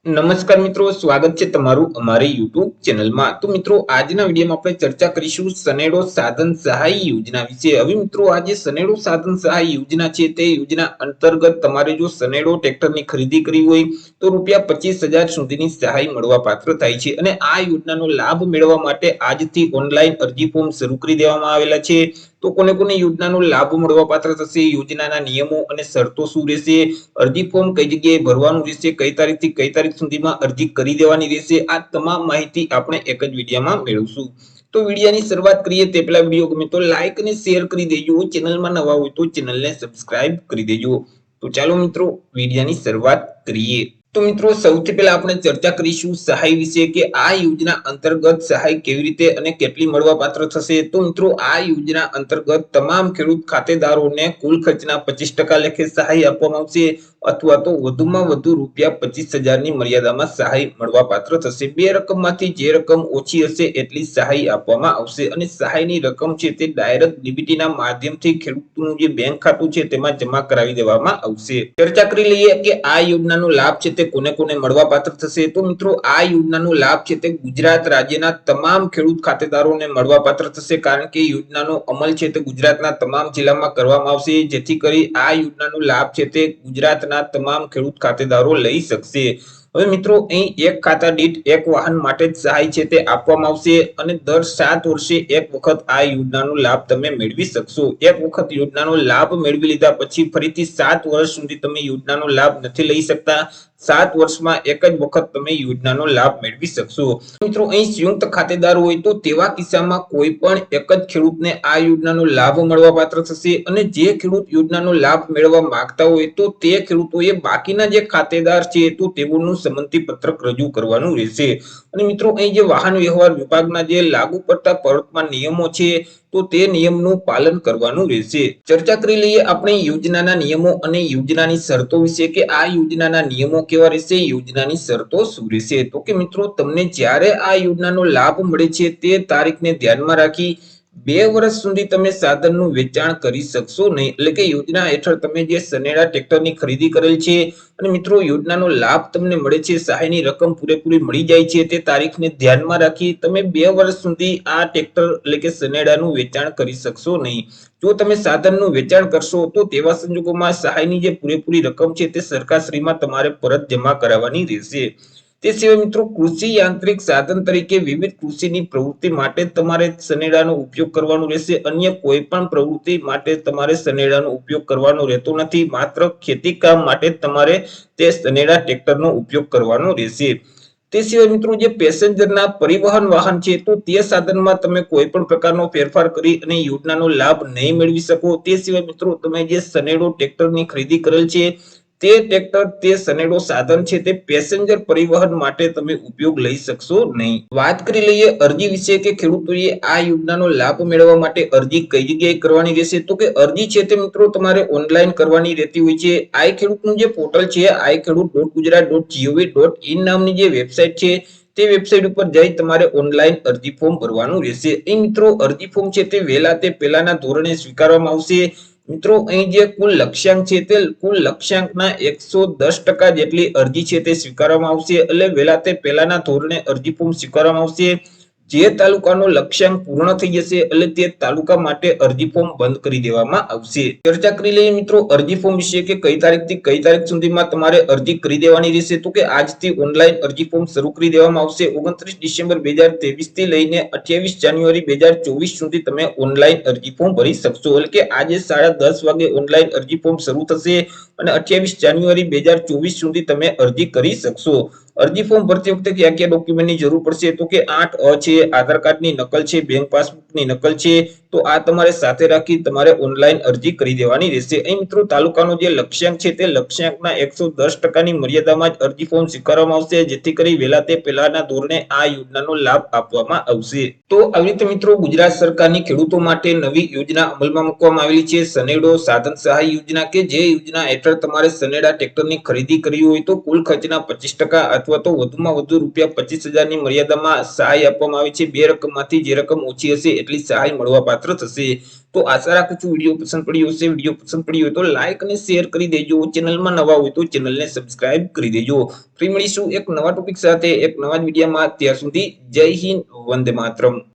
નમસ્કાર મિત્રો, સ્વાગત છે તમારું અમારી YouTube ચેનલમાં। તો મિત્રો, આજના વિડીયોમાં આપણે ચર્ચા કરીશું સનેડો સાધન સહાય યોજના વિશે। હવે મિત્રો, આ જે સનેડો સાધન સહાય યોજના છે તે યોજના અંતર્ગત તમારે જો સનેડો ટ્રેક્ટરની ખરીદી કરવી હોય તો રૂપિયા 25,000 સુધીની સહાય મળવા પાત્ર થાય છે। અને આ યોજનાનો લાભ મેળવવા માટે આજથી ઓનલાઈન અરજી ફોર્મ શરૂ કરી દેવામાં આવેલા છે। તો કોને કોને યોજનાનો લાભ મળવા પાત્ર થશે, યોજનાના નિયમો અને શરતો શું રહેશે, અરજી ફોર્મ કઈ જગ્યાએ ભરવાનું રહેશે, કઈ તારીખથી કઈ તારીખ સુધીમાં અરજી કરી દેવાની રહેશે, આ તમામ માહિતી આપણે એક જ વિડીયોમાં મેળવશું। તો વિડીયોની શરૂઆત કરીએ તે પહેલા વિડીયો ગમે તો લાઈક અને શેર કરી દેજો, ચેનલમાં નવા હોય તો ચેનલને સબસ્ક્રાઇબ કરી દેજો। તો ચાલો મિત્રો, વિડીયોની શરૂઆત કરીએ। તો મિત્રો, સૌથી પહેલા આપણે ચર્ચા કરીશું સહાય વિશે કે આ યોજના અંતર્ગત સહાય કેવી રીતે અને કેટલી મળવા પાત્ર થશે। તો મિત્રો, આ યોજના અંતર્ગત તમામ ખેડૂત ખાતેદારોને કુલ ખર્ચના 25% લેખે સહાય આપવામાં આવશે અથવા તો વધુમાં વધુ રૂપિયા 25,000 ની મર્યાદામાં સહાય મળવા પાત્ર થશે। બે રકમમાંથી જે રકમ ઓછી હશે એટલી સહાય આપવામાં આવશે અને સહાયની રકમ છે તે ડાયરેક્ટ ડીબીટીના માધ્યમથી ખેડૂતનું જે બેંક ખાતું છે તેમાં જમા કરાવી દેવામાં આવશે। ચર્ચા કરી લઈએ કે આ યોજનાનો લાભ છે તે કોને કોને મળવા પાત્ર થશે। તો મિત્રો, આ યોજનાનો લાભ છે તે ગુજરાત રાજ્યના તમામ ખેડૂત ખાતેદારોને મળવા પાત્ર થશે, કારણ કે યોજનાનો અમલ છે તે ગુજરાતના તમામ જિલ્લામાં કરવામાં આવશે, જેથી કરી આ યોજનાનો લાભ છે તે ગુજરાતના તમામ ખેડૂત ખાતેદારો લઈ શકશે। હવે મિત્રો, અહીં એક ખાતા દીઠ એક વાહન માટે જ સહાય છે તે આપવામાં આવશે અને દર 7 વર્ષે એક વખત આ યોજનાનો લાભ તમે મેળવી શકશો। એક વખત યોજનાનો લાભ મેળવી લીધા પછી ફરીથી 7 વર્ષ સુધી તમે યોજનાનો લાભ નથી લઈ શકતા। 7 વર્ષમાં એક જ વખત તમે યોજનાનો લાભ મેળવી શકશો। મિત્રો, અહીં સંયુક્ત ખાતેદાર હોય તો તેવા કિસ્સામાં કોઈ પણ એક જ ખેડૂતને આ યોજનાનો લાભ મળવા પાત્ર થશે અને જે ખેડૂત યોજનાનો લાભ મેળવવા માંગતા હોય તો તે ખેડૂતોએ બાકીના જે ખાતેદાર છે તો તેઓનું સંમતિ પત્રક રજૂ કરવાનું રહેશે। અને મિત્રો, અહીં જે વાહન વ્યવહાર વિભાગના જે લાગુ પડતા પ્રવર્તમાન નિયમો છે તો તે નિયમનું પાલન કરવાનું રહેશે। ચર્ચા કરી લઈએ આપણે યોજનાના નિયમો અને યોજનાની શરતો વિશે કે આ યોજનાના નિયમો કેવા રહેશે, યોજનાની શરતો શું રહેશે। તો કે મિત્રો, તમને જ્યારે આ યોજનાનો લાભ મળે છે તે તારીખને ધ્યાનમાં રાખી 2 વર્ષ સુધી તમે સાધનનું વેચાણ કરી શકશો નહીં। એટલે કે યોજના હેઠળ તમે જે સનેડા ટ્રેક્ટરની ખરીદી કરેલ છે અને મિત્રો યોજનાનો લાભ તમને મળે છે, સહાયની રકમ પૂરેપૂરી મળી જાય છે, તે તારીખને ધ્યાનમાં રાખી તમે 2 વર્ષ સુધી આ ટ્રેક્ટર એટલે કે સનેડાનું વેચાણ કરી શકશો નહીં। જો તમે સાધનનું વેચાણ કરશો તો તેવા સંજોગોમાં સહાયની જે પૂરેપૂરી રકમ છે તે સરકારશ્રીમાં તમારે પરત જમા કરાવવાની રહેશે। તે સિવાય મિત્રો, કૃષિ યાંત્રિક સાધન તરીકે વિવિધ કૃષિની પ્રવૃત્તિ માટે તમારે સનેડાનો ઉપયોગ કરવાનો રહેશે। અન્ય કોઈ પણ પ્રવૃત્તિ માટે તમારે સનેડાનો ઉપયોગ કરવાનો રહેતો નથી, માત્ર ખેતી કામ માટે તમારે તે સનેડા ટ્રેક્ટરનો ઉપયોગ કરવાનો રહેશે। તે સિવાય મિત્રો, જે પેસેન્જરના પરિવહન વાહન છે તો તે સાધનમાં તમે કોઈ પણ પ્રકારનો ફેરફાર કરી અને યોજનાનો લાભ નહીં મેળવી શકો। તે સિવાય મિત્રો, તમે જે સનેડો ટ્રેક્ટરની ખરીદી કરેલ છે તે ટ્રેક્ટર, તે સનેડો સાધન છે તે પેસેન્જર પરિવહન માટે તમે ઉપયોગ લઈ શકશો નહીં। વાત કરી લઈએ અરજી વિશે કે ખેડૂતોએ આ યોજનાનો લાભ મેળવવા માટે અરજી કઈ જગ્યાએ કરવાની રહેશે। તો કે અરજી છે તે મિત્રો તમારે ઓનલાઈન કરવાની રહેતી હોય છે। આઈ ખેડૂતનું જે પોર્ટલ છે iKhedoot.gujarat.gov.in નામની જે વેબસાઇટ છે તે વેબસાઇટ ઉપર જઈ તમારે ઓનલાઈન અરજી ફોર્મ ભરવાનું રહેશે। અહીં મિત્રો, અરજી ફોર્મ છે તે વહેલા તે પહેલાના ધોરણે સ્વીકારવામાં આવશે। મિત્રો, અહીં જે કુલ લક્ષ્યાંક છે તે કુલ લક્ષ્યાંકના 110% જેટલી અરજી છે તે સ્વીકારવામાં આવશે। એટલે વહેલા તે પહેલાના ધોરણે અરજી ફોર્મ સ્વીકારવામાં આવશે। જે તાલુકાનો લક્ષ્યાંક પૂર્ણ થઈ જશે એટલે તે તાલુકા માટે અરજી ફોર્મ બંધ કરી દેવામાં આવશે। ચર્ચા કરી લઈએ મિત્રો અરજી ફોર્મ વિશે કે કઈ તારીખથી કઈ તારીખ સુધીમાં તમારે અરજી કરી દેવાની રહેશે। તો કે આજથી ઓનલાઈન અરજી ફોર્મ શરૂ કરી દેવામાં આવશે। 29 ડિસેમ્બર 2023 થી લઈને 28 જાન્યુઆરી 2024 સુધી તમે ઓનલાઈન અરજી ફોર્મ ભરી શકશો। એટલે કે આજે 10:30 વાગે ઓનલાઈન અરજી ફોર્મ શરૂ થશે અને 28 જાન્યુઆરી 2024 સુધી તમે અરજી કરી શકશો। અરજી ફોર્મ ભરતી વખતે કયા કયા ડોક્યુમેન્ટની જરૂર પડશે તો કે 8A છે, આધાર કાર્ડની નકલ છે, બેંક પાસબુકની નકલ છે, તો આ તમારે સાથે રાખી તમારે ઓનલાઈન અરજી કરી દેવાની રહેશે। અહીં મિત્રો, તાલુકાનો જે લક્ષ્યાંક છે તે લક્ષ્યાંકના 110%ની મર્યાદામાં જ અરજી ફોર્મ સ્વીકારવામાં આવશે, જેથી કરી વહેલા તે પહેલાના ધોરણે આ યોજનાનો લાભ આપવામાં આવશે। તો આવી રીતે મિત્રો, ગુજરાત સરકારની ખેડૂતો માટે નવી યોજના અમલમાં મૂકવામાં આવેલી છે, સનેડો સાધન સહાય યોજના, કે જે યોજના હેઠળ તમારે સનેડા ટ્રેક્ટરની ખરીદી કરવી હોય તો કુલ ખર્ચના 25% અથવા તો વધુમાં વધુ રૂપિયા 25,000 ની મર્યાદામાં સહાય આપવામાં આવે આવે છે 2 રકમમાંથી જે રકમ ઓછી હશે એટલી સહાય મળવા પાત્ર થશે। તો આશા રાખું છું વિડીયો પસંદ પડ્યો હશે। વિડીયો પસંદ પડ્યો હોય તો લાઈક અને શેર કરી દેજો। ચેનલમાં નવા હોય તો ચેનલને સબસ્ક્રાઇબ કરી દેજો। ફરી મળીશું એક નવા ટોપિક સાથે એક નવા વિડીયોમાં। ત્યાર સુધી જય હિન્દ, વંદે માતરમ।